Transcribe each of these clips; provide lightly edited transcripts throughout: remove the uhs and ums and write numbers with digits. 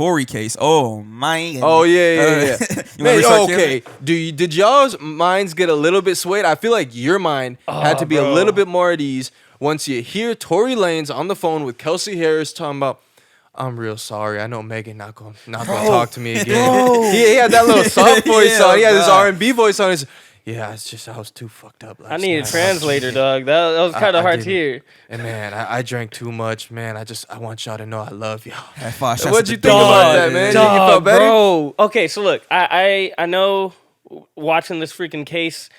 Tory case. Oh my. Oh yeah. Man, okay. Did y'all's minds get a little bit swayed? I feel like your mind had to be a little bit more at ease once you hear Tory Lanez on the phone with Kelsey Harris talking about, I'm real sorry. I know Megan not gonna talk to me again. He had that little soft voice on. He had his R&B voice on. Yeah, it's just I was too fucked up last night. I need a translator, dog. That was kind of hard to hear. And man, I drank too much, man. I want y'all to know I love y'all. What'd you think about that, man? Dog, you felt better? Bro. Okay, so look, I know watching this freaking case,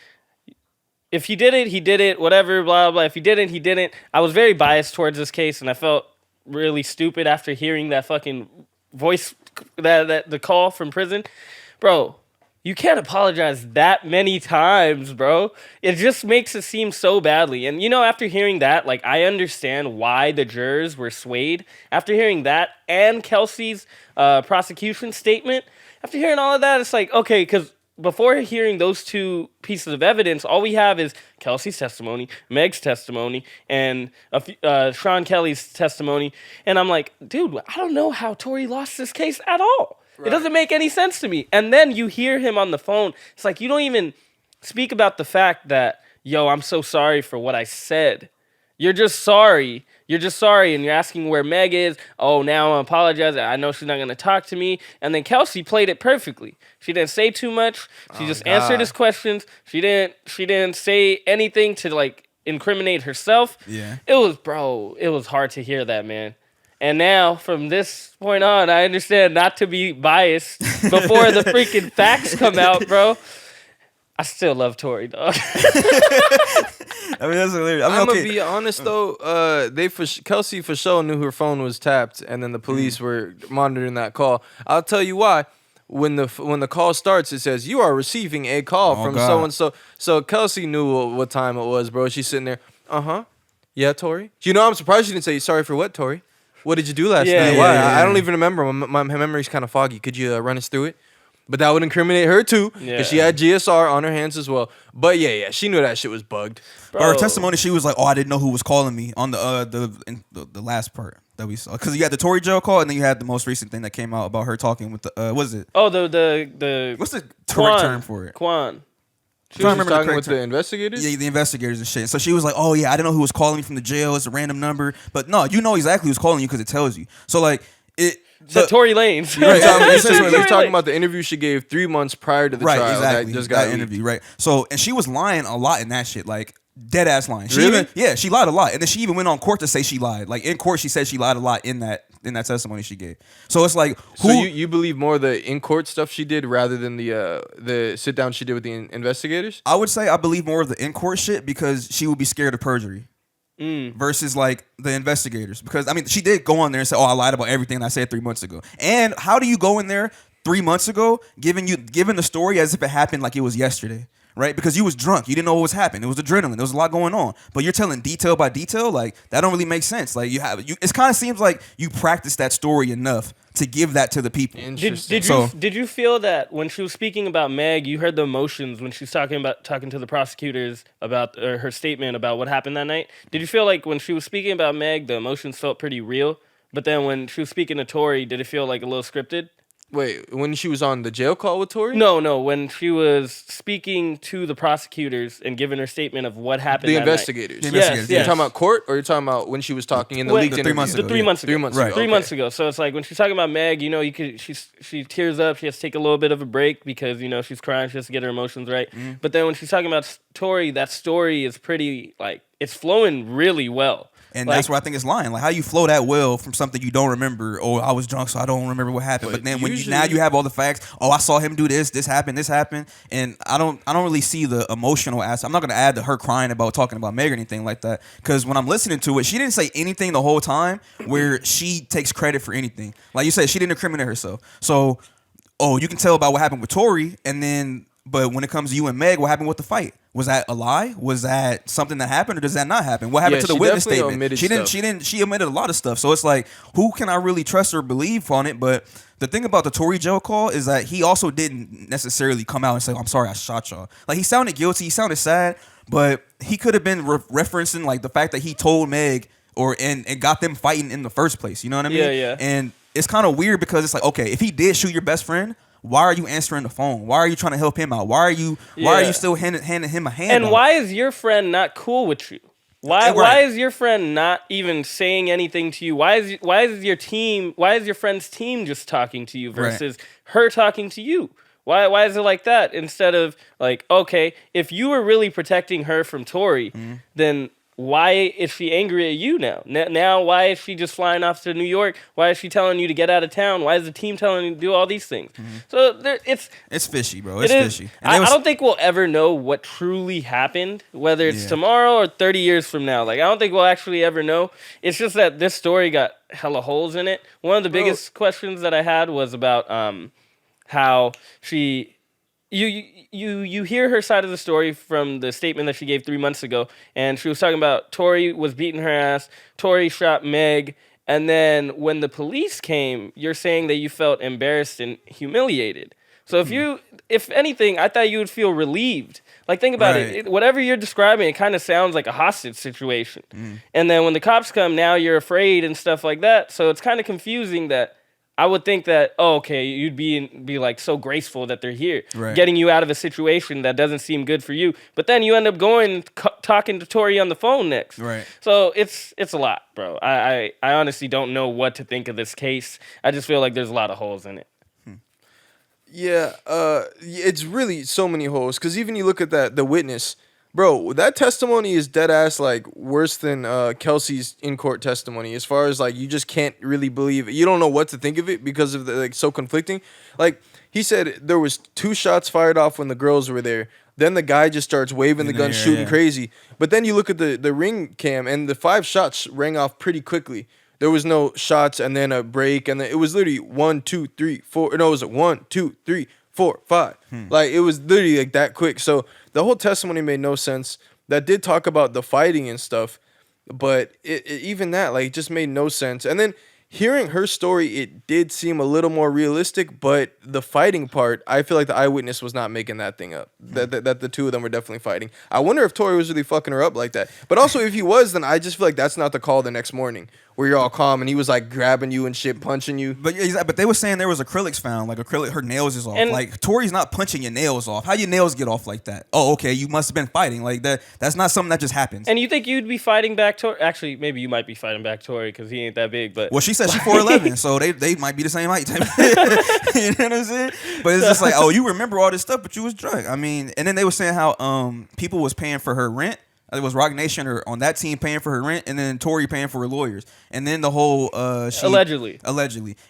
if he did it, he did it, whatever, blah, blah. If he didn't, he didn't. I was very biased towards this case, and I felt really stupid after hearing that fucking voice, that the call from prison. Bro, you can't apologize that many times, bro. It just makes it seem so badly. And, after hearing that, like, I understand why the jurors were swayed. After hearing that and Kelsey's prosecution statement, after hearing all of that, it's like, okay, because before hearing those two pieces of evidence, all we have is Kelsey's testimony, Meg's testimony, and Sean Kelly's testimony. And I'm like, dude, I don't know how Tory lost this case at all. Right. It doesn't make any sense to me. And then you hear him on the phone. It's like you don't even speak about the fact that, yo, I'm so sorry for what I said. You're just sorry. You're just sorry, and you're asking where Meg is. Oh, now I'm apologizing. I know she's not going to talk to me. And then Kelsey played it perfectly. She didn't say too much. She just answered his questions. She didn't say anything to, like, incriminate herself. Yeah. It was hard to hear that, man. And now, from this point on, I understand not to be biased before the freaking facts come out, bro. I still love Tory, dog. I mean, that's hilarious. I'm gonna be honest though. Kelsey for sure knew her phone was tapped, and then the police were monitoring that call. I'll tell you why. When the call starts, it says you are receiving a call from so and so. So Kelsey knew what time it was, bro. She's sitting there. Yeah, Tory. I'm surprised she didn't say sorry for what, Tory. What did you do last night? Why? Yeah. I don't even remember. My memory's kind of foggy. Could you run us through it? But that would incriminate her too, because she had GSR on her hands as well. But yeah, she knew that shit was bugged. Bro. Her testimony, she was like, "Oh, I didn't know who was calling me." On the last part that we saw, because you had the Tory jail call, and then you had the most recent thing that came out about her talking with the what is it? Oh, the what's the correct term for it? Quan. She was talking with the investigators? Yeah, the investigators and shit. So she was like, oh, yeah, I didn't know who was calling me from the jail. It's a random number. But no, you know exactly who's calling you because it tells you. So, like, Tory Lanez. You're talking about the interview she gave 3 months prior to the trial. Exactly. That just got that interview, right. So, and she was lying a lot in that shit. Like, dead ass lying. Really? She lied a lot. And then she even went on court to say she lied. Like, in court, she said she lied a lot in that testimony she gave. So it's like, who? So you believe more the in court stuff she did rather than the sit down she did with the investigators? I would say I believe more of the in court shit because she would be scared of perjury. Versus like the investigators, because I mean she did go on there and say, "Oh, I lied about everything I said 3 months ago." And how do you go in there 3 months ago, giving the story as if it happened like it was yesterday, right? Because you was drunk, you didn't know what was happening. It was adrenaline. There was a lot going on, but you're telling detail by detail. Like that don't really make sense. Like it kind of seems like you practiced that story enough to give that to the people. Did you feel that when she was speaking about Meg, you heard the emotions when she was talking to the prosecutors about her statement about what happened that night? Did you feel like when she was speaking about Meg, the emotions felt pretty real? But then when she was speaking to Tory, did it feel like a little scripted? Wait, when she was on the jail call with Tory? No, when she was speaking to the prosecutors and giving her statement of what happened the that investigators. night. Yes. You're talking about court, or you're talking about when she was talking in the leaked interview? 3 months ago. 3 months ago. 3 months ago. Right. 3 months ago. So it's like when she's talking about Meg, she tears up. She has to take a little bit of a break because, she's crying. She has to get her emotions right. But then when she's talking about Tory, that story is pretty, like, it's flowing really well. And that's where I think it's lying. Like, how you flow that well from something you don't remember? Oh, I was drunk, so I don't remember what happened. But then when you have all the facts. Oh, I saw him do this. This happened. And I don't really see the emotional aspect. I'm not gonna add to her crying about talking about Meg or anything like that. Because when I'm listening to it, she didn't say anything the whole time where she takes credit for anything. Like you said, she didn't incriminate herself. So, you can tell about what happened with Tory, but when it comes to you and Meg, what happened with the fight? Was that a lie? Was that something that happened, or does that not happen? What happened to the witness statement? She omitted a lot of stuff. So it's like, who can I really trust or believe on it? But the thing about the Tory jail call is that he also didn't necessarily come out and say, "I'm sorry, I shot y'all." Like, he sounded guilty, he sounded sad, but he could have been referencing like the fact that he told Meg and got them fighting in the first place. You know what I mean? Yeah. And it's kind of weird because it's like, okay, if he did shoot your best friend, why are you answering the phone? Why are you trying to help him out? Why are you still handing him a hand? And out? why is your friend not cool with you? Why is your friend not even saying anything to you? Why is your friend's team just talking to you versus her talking to you? Why is it like that instead of like, okay, if you were really protecting her from Tory, then why is she angry at you now? Now, why is she just flying off to New York? Why is she telling you to get out of town? Why is the team telling you to do all these things? So it's fishy, bro. It's fishy. I don't think we'll ever know what truly happened, whether it's tomorrow or 30 years from now. Like, I don't think we'll actually ever know. It's just that this story got hella holes in it. One of the biggest questions that I had was about how she... You hear her side of the story from the statement that she gave 3 months ago, and she was talking about Tory was beating her ass, Tory shot Meg, and then when the police came, you're saying that you felt embarrassed and humiliated. So if anything, I thought you would feel relieved. Like, think about it. Whatever you're describing, it kind of sounds like a hostage situation. And then when the cops come, now you're afraid and stuff like that. So it's kind of confusing that I would think that, you'd be like so graceful that they're here, getting you out of a situation that doesn't seem good for you. But then you end up going talking to Tory on the phone next. Right. So it's a lot, bro. I honestly don't know what to think of this case. I just feel like there's a lot of holes in it. Yeah, it's really so many holes. Because even you look at the witness, bro, that testimony is dead ass like worse than Kelsey's in court testimony. As far as like you just can't really believe it. You don't know what to think of it because of the like so conflicting. Like he said, there was 2 shots fired off when the girls were there. Then the guy just starts waving the gun, shooting crazy. But then you look at the ring cam, and the 5 shots rang off pretty quickly. There was no shots and then a break, and then it was literally 1, 2, 3, 4. No, it was 1, 2, 3, 4, 5. Like it was literally like that quick. So the whole testimony made no sense. That did talk about the fighting and stuff, but even that like just made no sense. And then hearing her story, it did seem a little more realistic, but the fighting part, I feel like the eyewitness was not making that thing up. That the two of them were definitely fighting. I wonder if Tory was really fucking her up like that. But also, if he was, then I just feel like that's not the call the next morning where you're all calm and he was like grabbing you and shit, punching you. But they were saying there was acrylics found, like her nails is off. And like Tory's not punching your nails off. How your nails get off like that? Oh, okay, you must have been fighting like that. That's not something that just happens. And you think you'd be fighting back Tory? Actually, maybe you might be fighting back Tory because he ain't that big. But well, she said she's 4'11", so they might be the same height. You know what I'm saying? But it's just like, oh, you remember all this stuff, but you was drunk. I mean, and then they were saying how people was paying for her rent. It was Rock Nation or on that team paying for her rent, and then Tory paying for her lawyers, and then the whole allegedly,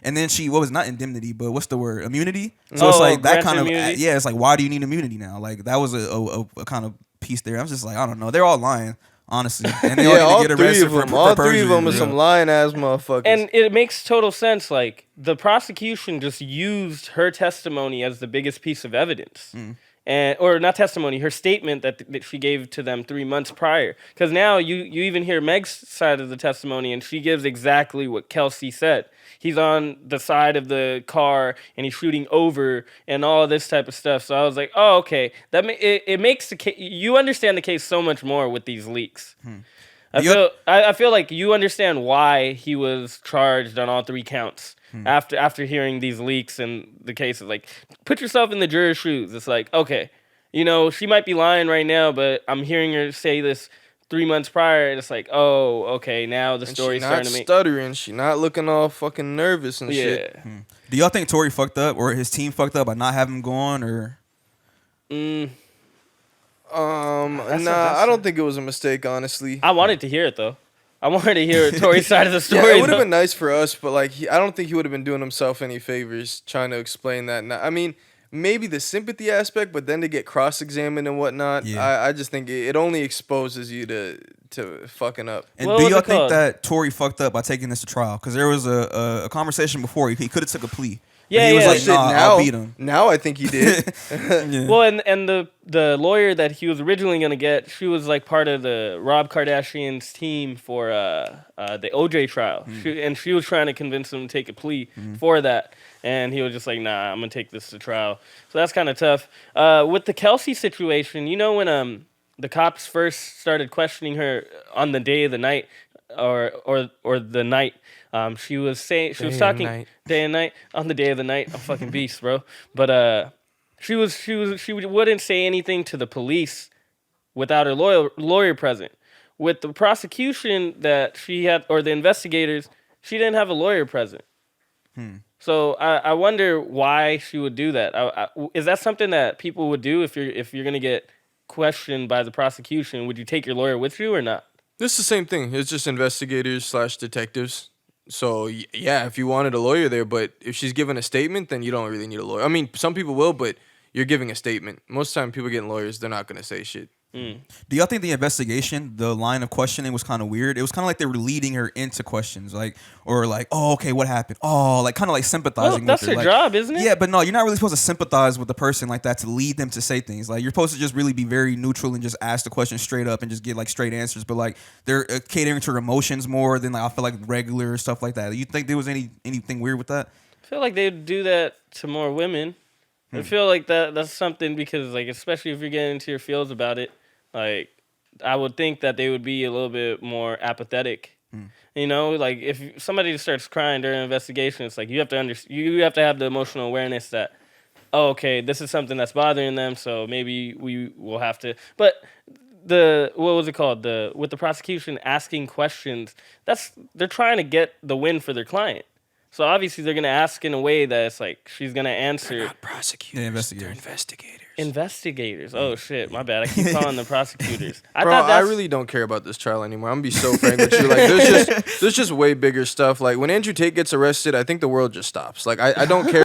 and then what was not indemnity, but what's the word, immunity? So it's like that kind of immunity? It's like, why do you need immunity now? Like that was a kind of piece there. I'm just like, I don't know, they're all lying. Honestly, and they all need to get arrested for perjury. All 3 of them are some lying ass motherfuckers. And it makes total sense. Like the prosecution just used her testimony as the biggest piece of evidence. Or not testimony, her statement that she gave to them 3 months prior. Because now you even hear Meg's side of the testimony, and she gives exactly what Kelsey said. He's on the side of the car, and he's shooting over, and all this type of stuff. So I was like, oh, okay. It makes the case, you understand the case so much more with these leaks. I feel like you understand why he was charged on all 3 counts. After hearing these leaks and the cases, like, put yourself in the juror's shoes. It's like, okay, she might be lying right now, but I'm hearing her say this 3 months prior, and it's like, oh, okay, now the story's starting to make... She's not stuttering. She's not looking all fucking nervous and shit. Do y'all think Tory fucked up or his team fucked up by not having him go on, or... Nah, I don't think it was a mistake, honestly. I wanted to hear it, though. I wanted to hear Tory's side of the story. It would have been nice for us, but like, I don't think he would have been doing himself any favors trying to explain that. I mean, maybe the sympathy aspect, but then to get cross-examined and whatnot, I just think it only exposes you to fucking up. And do y'all think that Tory fucked up by taking this to trial? Because there was a conversation before he could have took a plea. Yeah, he was like, nah, I'll beat him. Now I think he did. Well, and the lawyer that he was originally going to get, she was like part of the Rob Kardashian's team for the OJ trial. She was trying to convince him to take a plea for that. And he was just like, nah, I'm going to take this to trial. So that's kind of tough. With the Kelsey situation, when the cops first started questioning her on the day of the night, or the night. She was saying she was talking day and night on the day of the night. I'm fucking beast, bro. But she wouldn't say anything to the police without her lawyer present. With the prosecution that she had, or the investigators, she didn't have a lawyer present. So I wonder why she would do that. Is that something that people would do if you're gonna get questioned by the prosecution? Would you take your lawyer with you or not? It's the same thing. It's just investigators/detectives. So yeah, if you wanted a lawyer there, but if she's giving a statement, then you don't really need a lawyer. I mean, some people will, but you're giving a statement. Most of the time, people getting lawyers, they're not gonna say shit. Do y'all think the investigation, the line of questioning was kind of weird? It was kind of like they were leading her into questions, oh, okay, what happened? Oh, like kind of like sympathizing that's with her. That's her job, isn't it? Yeah, but no, you're not really supposed to sympathize with the person like that to lead them to say things. Like you're supposed to just really be very neutral and just ask the question straight up and just get like straight answers. But like they're catering to her emotions more than like I feel like regular stuff like that. You think there was anything weird with that? I feel like they'd do that to more women. I feel like that's something because like especially if you're getting into your feels about it, like. I would think that they would be a little bit more apathetic. You know, like if somebody starts crying during an investigation, it's like you have to you have to have the emotional awareness that, oh, okay, this is something that's bothering them, so maybe we will have to. But what was it called? With the prosecution asking questions, they're trying to get the win for their client. So obviously they're gonna ask in a way that it's like she's gonna answer. They're not prosecutors. Yeah, investigators. They're investigators. Investigators. Oh shit, my bad. I keep calling them prosecutors. I really don't care about this trial anymore. I'm gonna be so frank with you. Like, there's just way bigger stuff. Like when Andrew Tate gets arrested, I think the world just stops. Like I don't care.